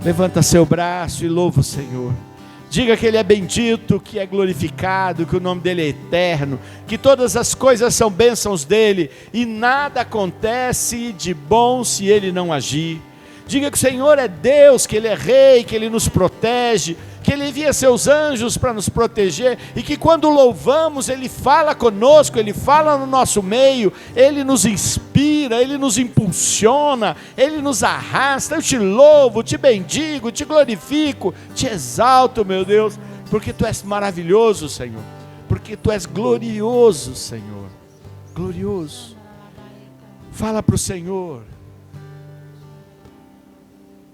Levanta seu braço e louva o Senhor. Diga que Ele é bendito, que é glorificado, que o nome dEle é eterno, que todas as coisas são bênçãos dEle e nada acontece de bom se Ele não agir. Diga que o Senhor é Deus, que Ele é Rei, que Ele nos protege, que Ele envia seus anjos para nos proteger e que quando louvamos Ele fala conosco, Ele fala no nosso meio, Ele nos inspira, Ele nos impulsiona, Ele nos arrasta. Eu te louvo, te bendigo, te glorifico, te exalto, meu Deus, porque Tu és maravilhoso, Senhor, porque Tu és glorioso, Senhor, glorioso. Fala para o Senhor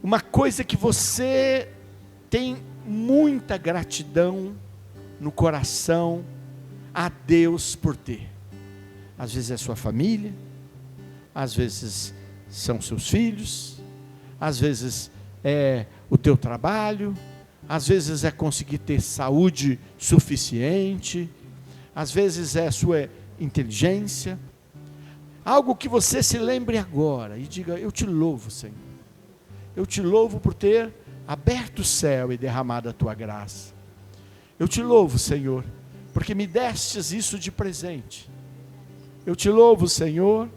uma coisa que você tem muita gratidão no coração a Deus por ter. Às vezes é sua família, às vezes são seus filhos, às vezes é o teu trabalho, às vezes é conseguir ter saúde suficiente, às vezes é a sua inteligência. Algo que você se lembre agora e diga: eu te louvo, Senhor. Eu te louvo por ter aberto o céu e derramado a Tua graça. Eu te louvo, Senhor, porque me destes isso de presente. Eu te louvo, Senhor,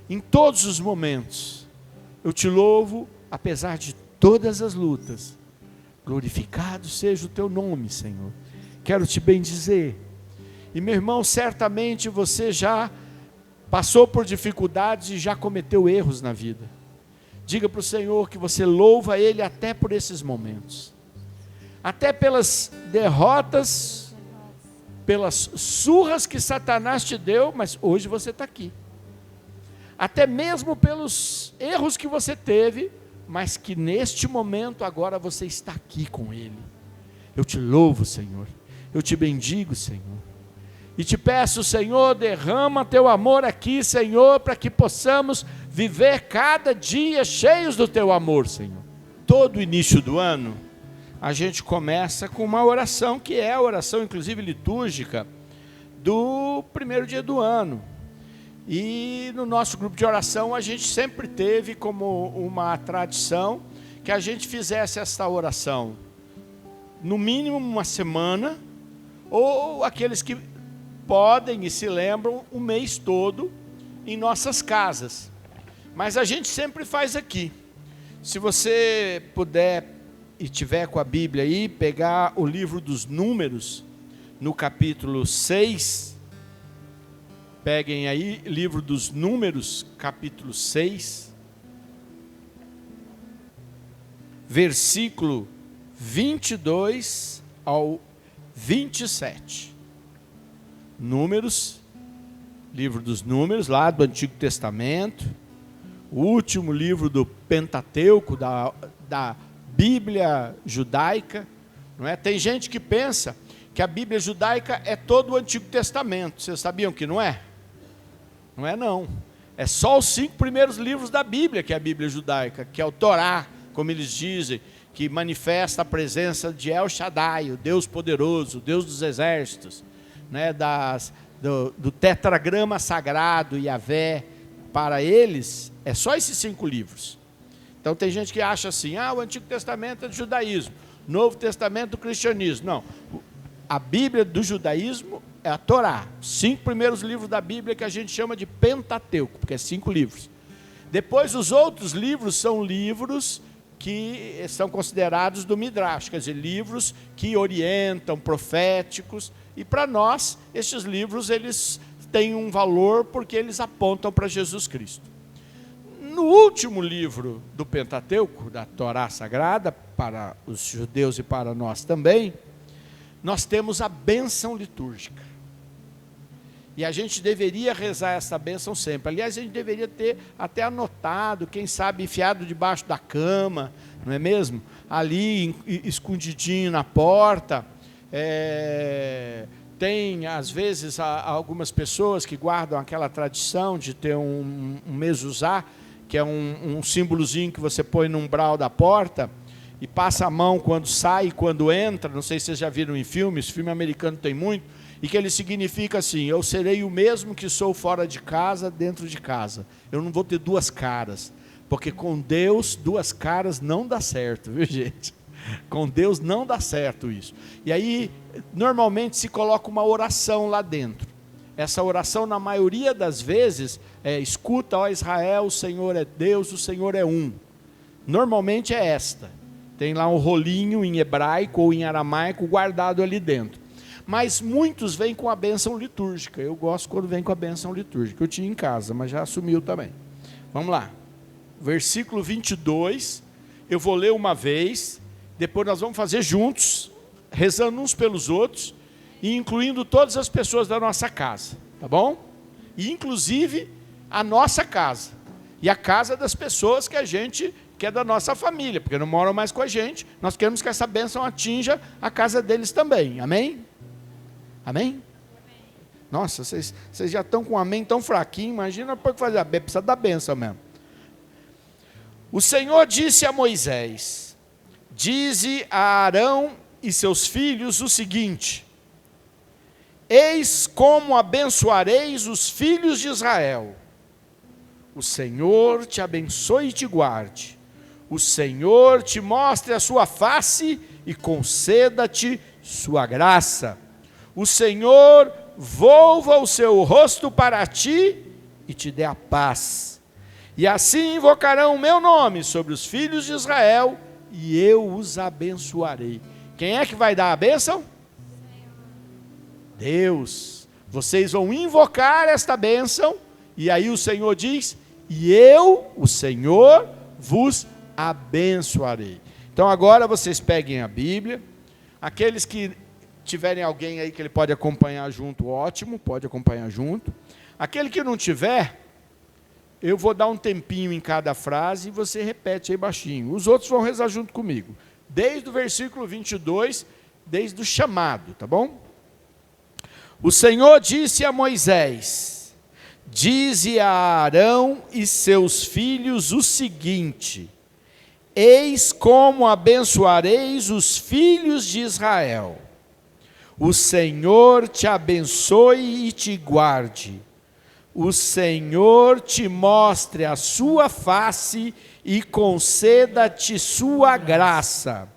em todos os momentos. Eu te louvo, apesar de todas as lutas. Glorificado seja o Teu nome, Senhor. Quero te bendizer. E meu irmão, certamente você já passou por dificuldades e já cometeu erros na vida. Diga para o Senhor que você louva Ele até por esses momentos. Até pelas derrotas, pelas surras que Satanás te deu, mas hoje você está aqui. Até mesmo pelos erros que você teve, mas que neste momento agora você está aqui com Ele. Eu te louvo, Senhor. Eu te bendigo, Senhor. E te peço, Senhor, derrama Teu amor aqui, Senhor, para que possamos viver cada dia cheios do Teu amor, Senhor. Todo início do ano, a gente começa com uma oração, que é a oração, inclusive litúrgica, do primeiro dia do ano. E no nosso grupo de oração, a gente sempre teve como uma tradição que a gente fizesse essa oração, no mínimo uma semana, ou aqueles que podem e se lembram o mês todo em nossas casas. Mas a gente sempre faz aqui. Se você puder e tiver com a Bíblia aí, pegar o livro dos Números, no capítulo 6, peguem aí, livro dos Números, capítulo 6, versículo 22 ao 27. Números, livro dos Números, lá do Antigo Testamento, o último livro do Pentateuco, da Bíblia judaica, não é? Tem gente que pensa que a Bíblia judaica é todo o Antigo Testamento. Vocês sabiam que não é? Não é não. É só os 5 primeiros livros da Bíblia que é a Bíblia judaica, que é o Torá, como eles dizem, que manifesta a presença de El Shaddai, o Deus poderoso, o Deus dos exércitos, né, do tetragrama sagrado, Yahvé. Para eles, é só esses 5 livros. Então tem gente que acha assim: o Antigo Testamento é do judaísmo, Novo Testamento do cristianismo. Não, a Bíblia do judaísmo é a Torá, os 5 primeiros livros da Bíblia que a gente chama de Pentateuco, porque é 5 livros. Depois os outros livros são livros que são considerados do Midrash, quer dizer, livros que orientam, proféticos, e para nós, estes livros, eles têm um valor porque eles apontam para Jesus Cristo. No último livro do Pentateuco, da Torá Sagrada, para os judeus e para nós também, nós temos a bênção litúrgica. E a gente deveria rezar essa bênção sempre. Aliás, a gente deveria ter até anotado, quem sabe enfiado debaixo da cama, não é mesmo? Ali, escondidinho na porta. Tem, às vezes, algumas pessoas que guardam aquela tradição de ter um mezuzá, que é um símbolozinho que você põe no umbral da porta e passa a mão quando sai e quando entra. Não sei se vocês já viram em filmes, filme americano tem muito, e que ele significa assim: eu serei o mesmo que sou fora de casa, dentro de casa. Eu não vou ter 2 caras. Porque com Deus, duas caras não dá certo, viu, gente? Com Deus não dá certo isso. E aí, normalmente se coloca uma oração lá dentro. Essa oração, na maioria das vezes, escuta, ó Israel, o Senhor é Deus, o Senhor é um. Normalmente é esta. Tem lá um rolinho em hebraico ou em aramaico guardado ali dentro. Mas muitos vêm com a bênção litúrgica. Eu gosto quando vem com a bênção litúrgica. Eu tinha em casa, mas já assumiu também. Vamos lá. Versículo 22. Eu vou ler uma vez. Depois nós vamos fazer juntos, rezando uns pelos outros, e incluindo todas as pessoas da nossa casa. Tá bom? E inclusive a nossa casa. E a casa das pessoas que é da nossa família, porque não moram mais com a gente. Nós queremos que essa bênção atinja a casa deles também. Amém? Amém? Nossa, vocês já estão com um amém tão fraquinho. Imagina para fazer. Precisa da bênção mesmo. O Senhor disse a Moisés: dize a Arão e seus filhos o seguinte: eis como abençoareis os filhos de Israel. O Senhor te abençoe e te guarde. O Senhor te mostre a sua face e conceda-te sua graça. O Senhor volva o seu rosto para ti e te dê a paz. E assim invocarão o meu nome sobre os filhos de Israel, e eu os abençoarei. Quem é que vai dar a bênção? Deus. Vocês vão invocar esta bênção, e aí o Senhor diz: e eu, o Senhor, vos abençoarei. Então agora vocês peguem a Bíblia. Aqueles que tiverem alguém aí que ele pode acompanhar junto, ótimo, pode acompanhar junto. Aquele que não tiver, eu vou dar um tempinho em cada frase e você repete aí baixinho. Os outros vão rezar junto comigo. Desde o versículo 22, desde o chamado, tá bom? O Senhor disse a Moisés: dize a Arão e seus filhos o seguinte: eis como abençoareis os filhos de Israel. O Senhor te abençoe e te guarde. O Senhor te mostre a sua face e conceda-te sua graça.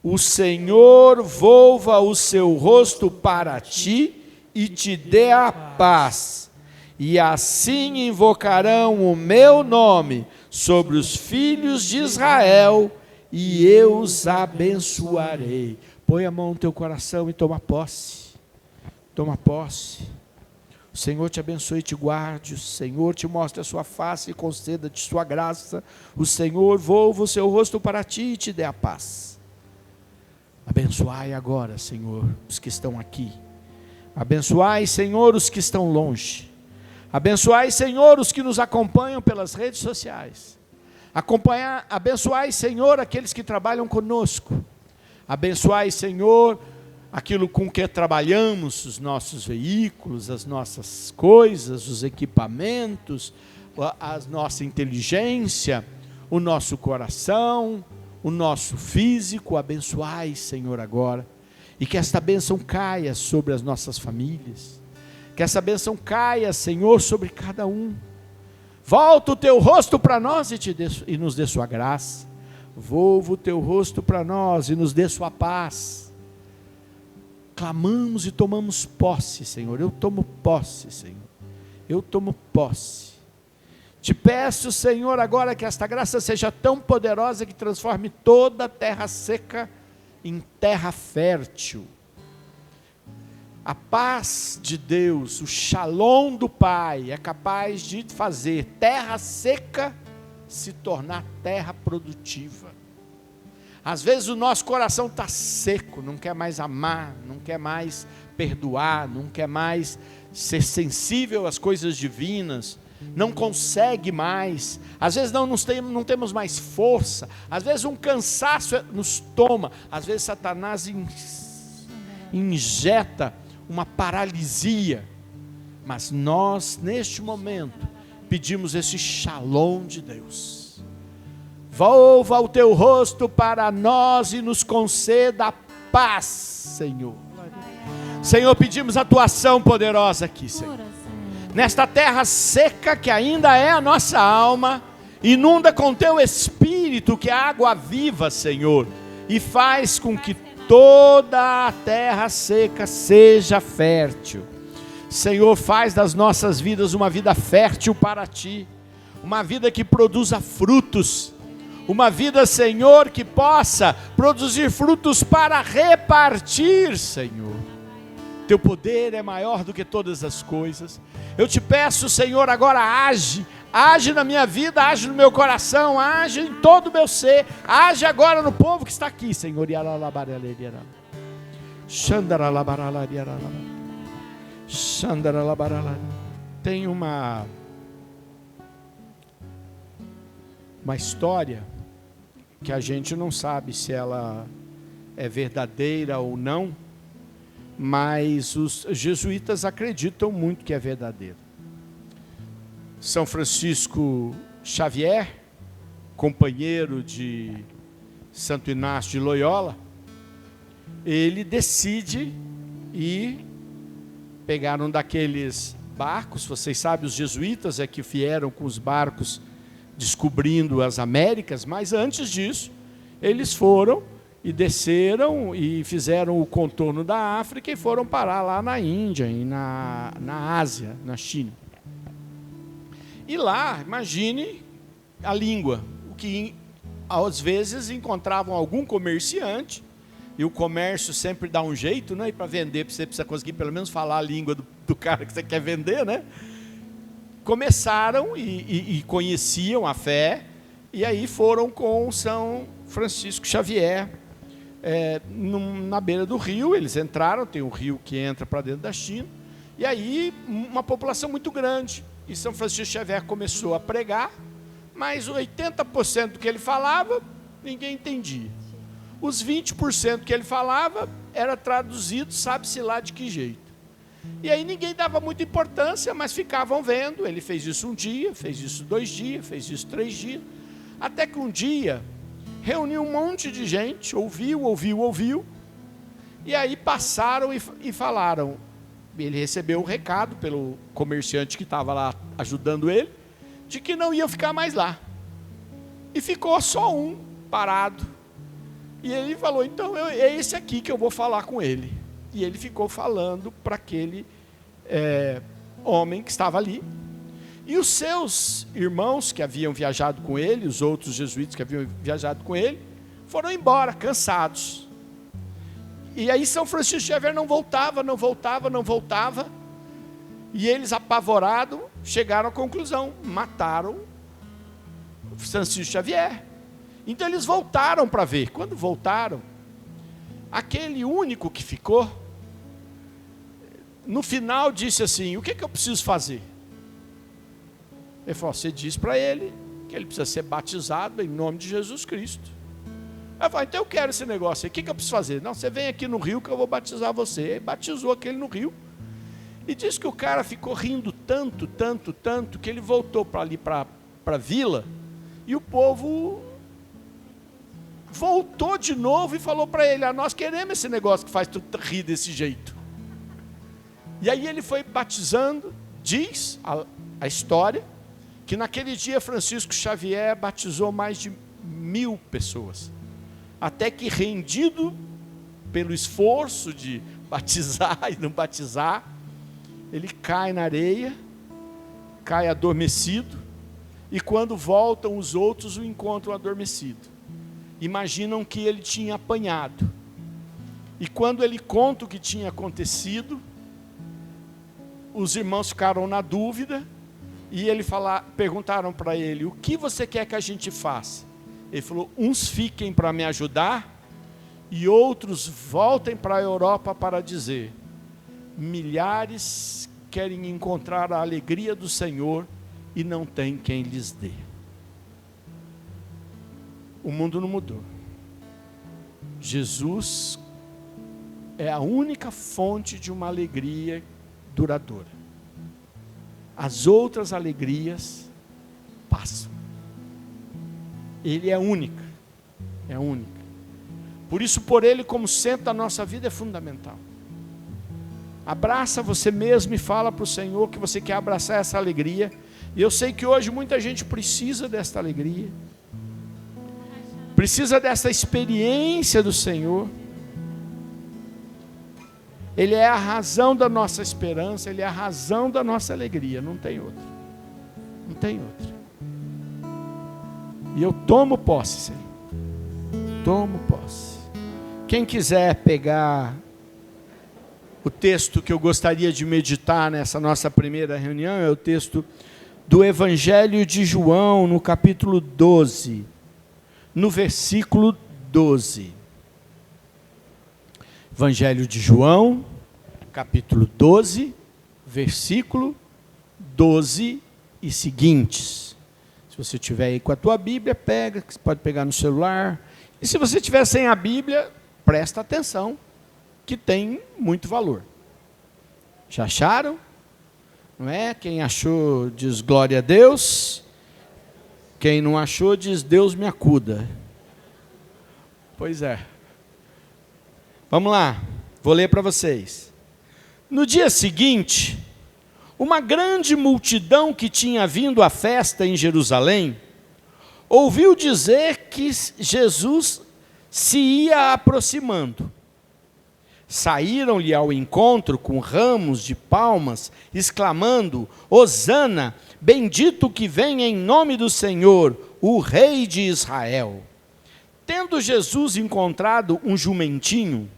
O Senhor volva o seu rosto para ti e te dê a paz. E assim invocarão o meu nome sobre os filhos de Israel, e eu os abençoarei. Põe a mão no teu coração e toma posse. Toma posse. O Senhor te abençoe e te guarde. O Senhor te mostre a sua face e conceda-te sua graça. O Senhor volva o seu rosto para ti e te dê a paz. Abençoai agora, Senhor, os que estão aqui. Abençoai, Senhor, os que estão longe. Abençoai, Senhor, os que nos acompanham pelas redes sociais. Abençoai, Senhor, aqueles que trabalham conosco. Abençoai, Senhor, aquilo com que trabalhamos, os nossos veículos, as nossas coisas, os equipamentos, a nossa inteligência, o nosso coração, o nosso físico. Abençoai, Senhor, agora. E que esta bênção caia sobre as nossas famílias. Que essa bênção caia, Senhor, sobre cada um. Volta o teu rosto para nós e nos dê sua graça. Volva o teu rosto para nós e nos dê sua paz. Clamamos e tomamos posse, Senhor. Eu tomo posse, Senhor. Eu tomo posse. Te peço, Senhor, agora que esta graça seja tão poderosa que transforme toda a terra seca em terra fértil. A paz de Deus, o shalom do Pai, é capaz de fazer terra seca se tornar terra produtiva. Às vezes o nosso coração está seco, não quer mais amar, não quer mais perdoar, não quer mais ser sensível às coisas divinas, não consegue mais, às vezes não temos mais força, às vezes um cansaço nos toma, às vezes Satanás injeta uma paralisia, mas nós neste momento pedimos esse shalom de Deus. Volva o teu rosto para nós e nos conceda a paz, Senhor. Senhor, pedimos a tua ação poderosa aqui, Senhor. Nesta terra seca que ainda é a nossa alma, Inunda com teu espírito, que é água viva, Senhor, e faz com que toda a terra seca seja fértil. Senhor, faz das nossas vidas uma vida fértil para Ti, uma vida que produza frutos, uma vida, Senhor, que possa produzir frutos para repartir, Senhor. Teu poder é maior do que todas as coisas. Eu te peço, Senhor, agora age na minha vida, age no meu coração, age em todo o meu ser, age agora no povo que está aqui, Senhor. Tem uma história que a gente não sabe se ela é verdadeira ou não, mas os jesuítas acreditam muito que é verdadeira. São Francisco Xavier, companheiro de Santo Inácio de Loyola, ele decide ir pegar um daqueles barcos. Vocês sabem, os jesuítas é que vieram com os barcos descobrindo as Américas, mas antes disso, eles foram e desceram e fizeram o contorno da África e foram parar lá na Índia e na Ásia, na China. E lá, imagine a língua, o que às vezes encontravam algum comerciante, e o comércio sempre dá um jeito, né? E para vender, você precisa conseguir pelo menos falar a língua do cara que você quer vender, né? Começaram e conheciam a fé, e aí foram com São Francisco Xavier, na beira do rio. Eles entraram, tem um rio que entra para dentro da China, e aí uma população muito grande, e São Francisco Xavier começou a pregar, mas 80% do que ele falava, ninguém entendia. Os 20% que ele falava, era traduzido, sabe-se lá de que jeito. E aí ninguém dava muita importância, mas ficavam vendo. Ele fez isso um dia, fez isso 2 dias, fez isso 3 dias, até que um dia, reuniu um monte de gente, ouviu, e aí passaram e falaram. Ele recebeu um recado pelo comerciante que estava lá ajudando ele, de que não ia ficar mais lá. E ficou só um parado. E ele falou, então é esse aqui que eu vou falar com ele. E ele ficou falando para aquele homem que estava ali. E os seus irmãos que haviam viajado com ele, os outros jesuítas que haviam viajado com ele, foram embora, cansados. E aí São Francisco Xavier não voltava. E eles, apavorados, chegaram à conclusão, mataram Francisco Xavier. Então eles voltaram para ver. Quando voltaram, aquele único que ficou, no final disse assim, o que eu preciso fazer? Ele falou, você diz para ele que ele precisa ser batizado em nome de Jesus Cristo. Ele falou, então eu quero esse negócio aí, o que eu preciso fazer? Não, você vem aqui no rio que eu vou batizar você. Ele batizou aquele no rio. E disse que o cara ficou rindo tanto, que ele voltou para ali, para a vila, e o povo voltou de novo e falou para ele, nós queremos esse negócio que faz tu rir desse jeito. E aí ele foi batizando. Diz a história, que naquele dia Francisco Xavier batizou mais de 1000 pessoas, até que, rendido pelo esforço de batizar e não batizar, ele cai na areia, cai adormecido, e quando voltam os outros o encontram adormecido. Imaginam que ele tinha apanhado. E quando ele conta o que tinha acontecido, os irmãos ficaram na dúvida, e perguntaram para ele, o que você quer que a gente faça? Ele falou, uns fiquem para me ajudar, e outros voltem para a Europa para dizer, milhares querem encontrar a alegria do Senhor, e não tem quem lhes dê. O mundo não mudou. Jesus é a única fonte de uma alegria duradoura. As outras alegrias passam. Ele é única. É única. Por isso, por Ele como centro da nossa vida é fundamental. Abraça você mesmo e fala para o Senhor que você quer abraçar essa alegria. E eu sei que hoje muita gente precisa desta alegria, precisa dessa experiência do Senhor. Ele é a razão da nossa esperança, Ele é a razão da nossa alegria, não tem outra. Não tem outra. E eu tomo posse, Senhor. Tomo posse. Quem quiser pegar o texto que eu gostaria de meditar nessa nossa primeira reunião, é o texto do Evangelho de João, no capítulo 12, no versículo 12. Evangelho de João, capítulo 12, versículo 12 e seguintes. Se você tiver aí com a tua Bíblia, pega, você pode pegar no celular. E se você tiver sem a Bíblia, presta atenção, que tem muito valor. Já acharam? Não é? Quem achou diz glória a Deus. Quem não achou diz Deus me acuda. Pois é. Vamos lá, vou ler para vocês. No dia seguinte, uma grande multidão que tinha vindo à festa em Jerusalém, ouviu dizer que Jesus se ia aproximando. Saíram-lhe ao encontro com ramos de palmas, exclamando: Hosana, bendito que vem em nome do Senhor, o Rei de Israel. Tendo Jesus encontrado um jumentinho,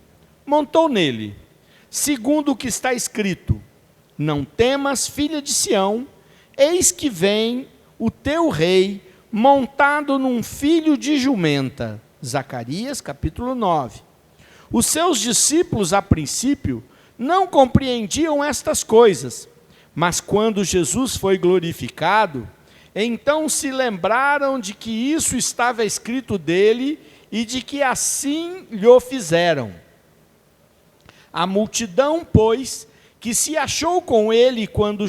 montou nele, segundo o que está escrito: Não temas, filha de Sião, eis que vem o teu rei, montado num filho de jumenta. Zacarias, capítulo 9. Os seus discípulos, a princípio, não compreendiam estas coisas, mas quando Jesus foi glorificado, então se lembraram de que isso estava escrito dele e de que assim lhe fizeram. A multidão, pois, que se achou com ele quando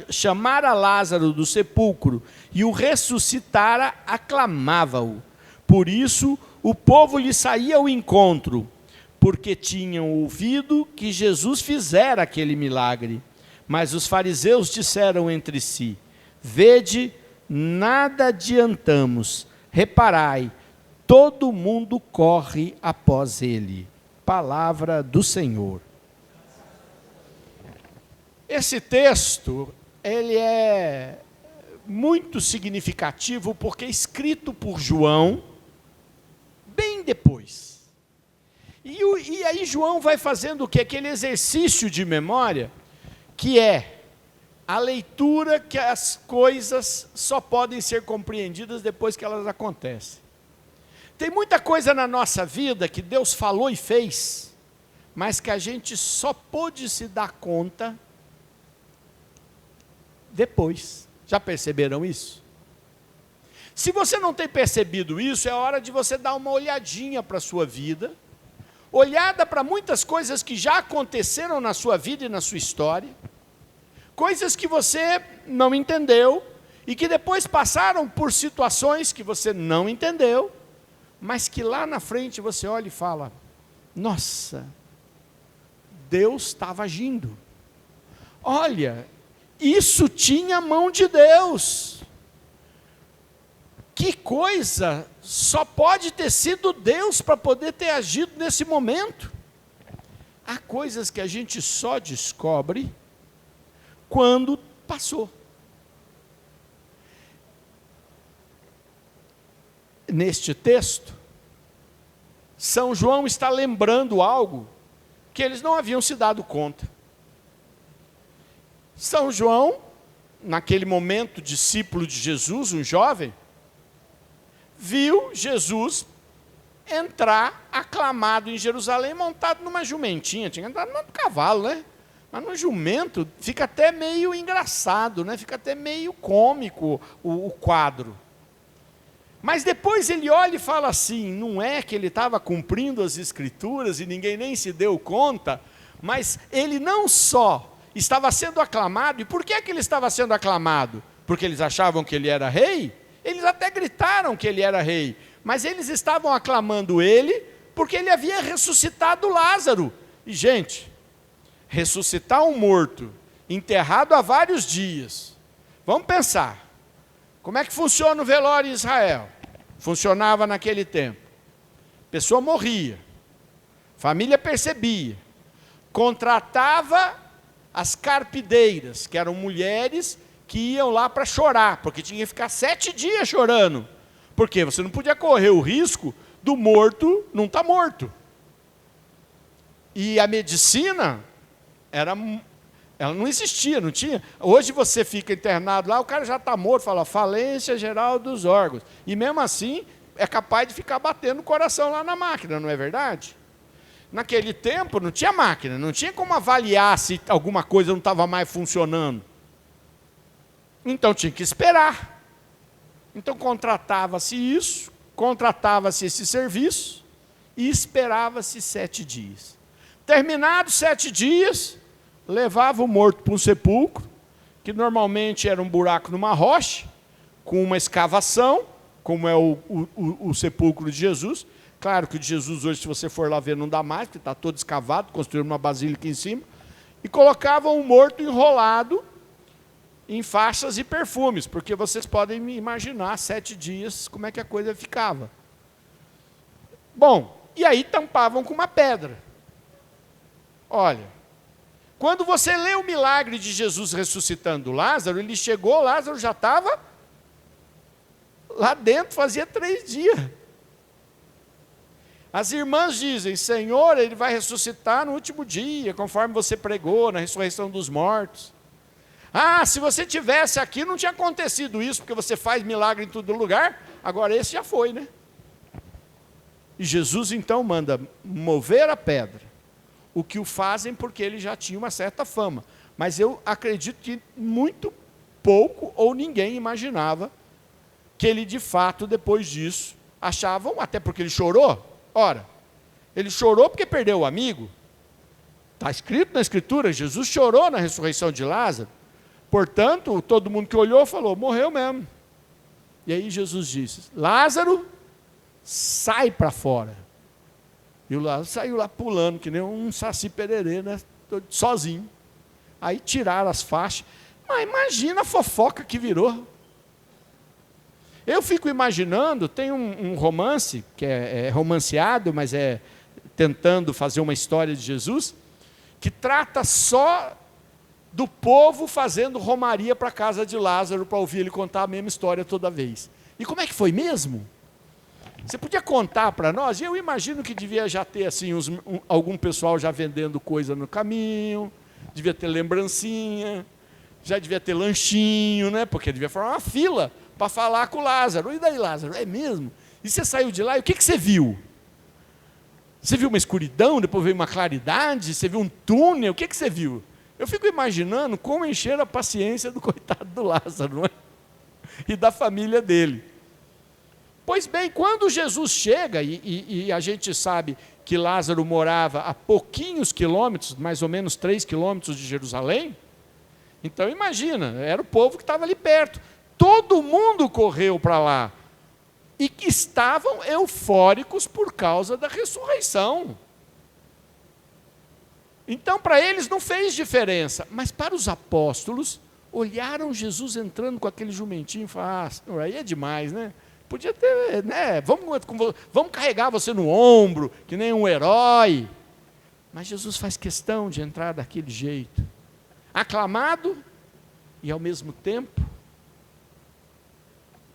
chamara Lázaro do sepulcro e o ressuscitara, aclamava-o. Por isso, o povo lhe saía ao encontro, porque tinham ouvido que Jesus fizera aquele milagre. Mas os fariseus disseram entre si: Vede, nada adiantamos. Reparai, todo mundo corre após ele. Palavra do Senhor. Esse texto, ele é muito significativo porque é escrito por João bem depois. E aí João vai fazendo o quê? Aquele exercício de memória, que é a leitura que as coisas só podem ser compreendidas depois que elas acontecem. Tem muita coisa na nossa vida que Deus falou e fez, mas que a gente só pôde se dar conta depois. Já perceberam isso? Se você não tem percebido isso, é hora de você dar uma olhadinha para a sua vida, olhada para muitas coisas que já aconteceram na sua vida e na sua história, coisas que você não entendeu e que depois passaram por situações que você não entendeu, mas que lá na frente você olha e fala: nossa, Deus estava agindo. Olha, isso tinha a mão de Deus. Que coisa, só pode ter sido Deus para poder ter agido nesse momento. Há coisas que a gente só descobre quando passou. Neste texto, São João está lembrando algo que eles não haviam se dado conta. São João, naquele momento, discípulo de Jesus, um jovem, viu Jesus entrar aclamado em Jerusalém, montado numa jumentinha. Tinha andado num cavalo, né? Mas no jumento fica até meio engraçado, né? Fica até meio cômico o quadro. Mas depois ele olha e fala assim: não é que ele estava cumprindo as Escrituras e ninguém nem se deu conta, mas ele não só estava sendo aclamado. E por que ele estava sendo aclamado? Porque eles achavam que ele era rei? Eles até gritaram que ele era rei, mas eles estavam aclamando ele porque ele havia ressuscitado Lázaro. E, gente, ressuscitar um morto, enterrado há vários dias. Vamos pensar, como é que funciona o velório em Israel? Funcionava naquele tempo. A pessoa morria, família percebia, contratava as carpideiras, que eram mulheres que iam lá para chorar, porque tinha que ficar 7 dias chorando. Por quê? Você não podia correr o risco do morto não estar morto. E a medicina, ela não existia, não tinha. Hoje você fica internado lá, o cara já está morto, fala falência geral dos órgãos. E mesmo assim, é capaz de ficar batendo o coração lá na máquina, não é verdade? Naquele tempo não tinha máquina, não tinha como avaliar se alguma coisa não estava mais funcionando. Então tinha que esperar. Então contratava-se isso, contratava-se esse serviço e esperava-se 7 dias. Terminados 7 dias, levava o morto para um sepulcro, que normalmente era um buraco numa rocha, com uma escavação, como é o sepulcro de Jesus. Claro que o de Jesus hoje, se você for lá ver, não dá mais, porque está todo escavado, construíram uma basílica em cima. E colocavam o morto enrolado em faixas e perfumes, porque vocês podem me imaginar 7 dias como é que a coisa ficava. Bom, e aí tampavam com uma pedra. Olha, quando você lê o milagre de Jesus ressuscitando Lázaro, ele chegou, Lázaro já estava lá dentro, fazia 3 dias. As irmãs dizem, Senhor, ele vai ressuscitar no último dia, conforme você pregou na ressurreição dos mortos. Ah, se você tivesse aqui, não tinha acontecido isso, porque você faz milagre em todo lugar. Agora esse já foi, né? E Jesus então manda mover a pedra, o que o fazem porque ele já tinha uma certa fama. Mas eu acredito que muito pouco ou ninguém imaginava que ele de fato, depois disso, achavam, até porque ele chorou. Ora, ele chorou porque perdeu o amigo. Está escrito na Escritura, Jesus chorou na ressurreição de Lázaro. Portanto, todo mundo que olhou falou, morreu mesmo. E aí Jesus disse, Lázaro, sai para fora. E o Lázaro saiu lá pulando, que nem um saci pererê, né? Sozinho. Aí tiraram as faixas. Mas imagina a fofoca que virou. Eu fico imaginando, tem um romance, que é romanceado, mas é tentando fazer uma história de Jesus, que trata só do povo fazendo romaria para a casa de Lázaro, para ouvir ele contar a mesma história toda vez. E como é que foi mesmo? Você podia contar para nós? Eu imagino que devia já ter assim, algum pessoal já vendendo coisa no caminho, devia ter lembrancinha, já devia ter lanchinho, né? Porque devia formar uma fila para falar com o Lázaro. E daí, Lázaro, é mesmo? E você saiu de lá, e o que você viu? Você viu uma escuridão, depois veio uma claridade, você viu um túnel, o que você viu? Eu fico imaginando como encher a paciência do coitado do Lázaro, não é? E da família dele. Pois bem, quando Jesus chega, e a gente sabe que Lázaro morava a pouquinhos quilômetros, mais ou menos 3 quilômetros de Jerusalém, então imagina, era o povo que estava ali perto. Todo mundo correu para lá e que estavam eufóricos por causa da ressurreição. Então, para eles não fez diferença, mas para os apóstolos, olharam Jesus entrando com aquele jumentinho e falaram, senhor, aí é demais, né? Podia ter, né? Vamos carregar você no ombro, que nem um herói. Mas Jesus faz questão de entrar daquele jeito, aclamado e ao mesmo tempo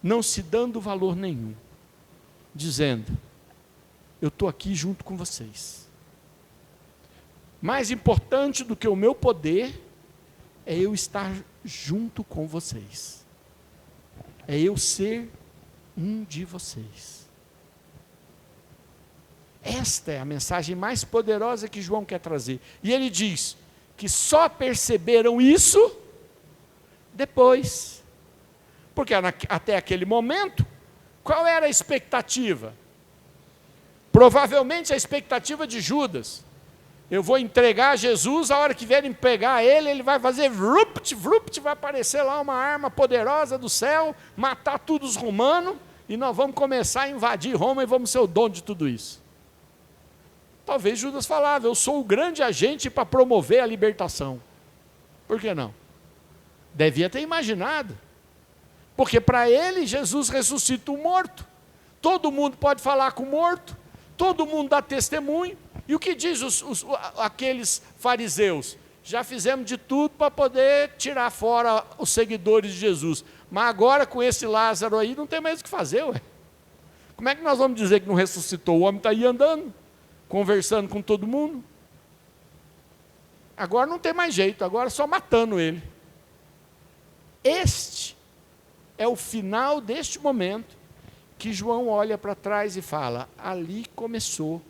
não se dando valor nenhum, dizendo, eu estou aqui junto com vocês. Mais importante do que o meu poder é eu estar junto com vocês. É eu ser um de vocês. Esta é a mensagem mais poderosa que João quer trazer. E ele diz que só perceberam isso depois. Porque até aquele momento, qual era a expectativa? Provavelmente a expectativa de Judas. Eu vou entregar Jesus, a hora que vierem pegar ele, ele vai fazer vrupt, vrupt, vai aparecer lá uma arma poderosa do céu, matar todos os romanos, e nós vamos começar a invadir Roma e vamos ser o dono de tudo isso. Talvez Judas falava, eu sou o grande agente para promover a libertação. Por que não? Devia ter imaginado. Porque para ele, Jesus ressuscita o morto. Todo mundo pode falar com o morto. Todo mundo dá testemunho. E o que diz aqueles fariseus? Já fizemos de tudo para poder tirar fora os seguidores de Jesus. Mas agora com esse Lázaro aí, não tem mais o que fazer, ué. Como é que nós vamos dizer que não ressuscitou? O homem está aí andando, conversando com todo mundo. Agora não tem mais jeito, agora só matando ele. Este é o final deste momento que João olha para trás e fala, ali começou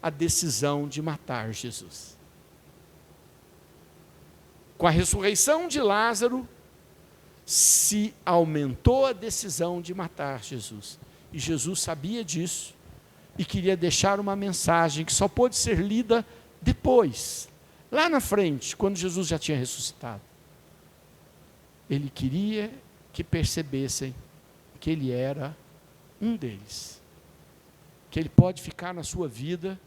a decisão de matar Jesus. Com a ressurreição de Lázaro, se aumentou a decisão de matar Jesus. E Jesus sabia disso e queria deixar uma mensagem que só pôde ser lida depois, lá na frente, quando Jesus já tinha ressuscitado. Ele queria que percebessem que ele era um deles, que ele pode ficar na sua vida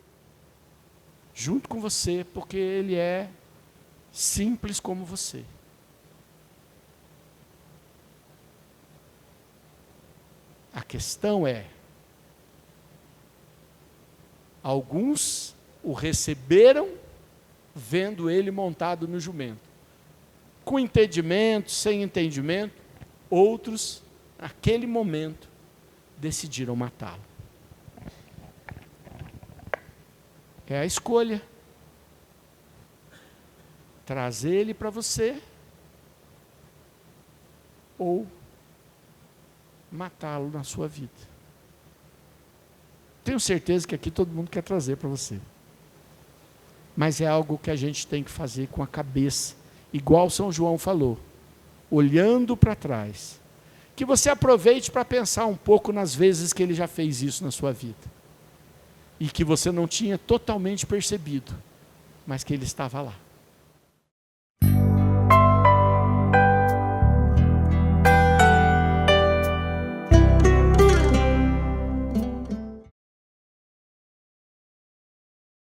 junto com você, porque ele é simples como você. A questão é, alguns o receberam vendo ele montado no jumento, com entendimento, sem entendimento. Outros, naquele momento, decidiram matá-lo. É a escolha. Trazer ele para você ou matá-lo na sua vida. Tenho certeza que aqui todo mundo quer trazer para você. Mas é algo que a gente tem que fazer com a cabeça, igual São João falou, olhando para trás. Que você aproveite para pensar um pouco nas vezes que ele já fez isso na sua vida. E que você não tinha totalmente percebido, mas que ele estava lá.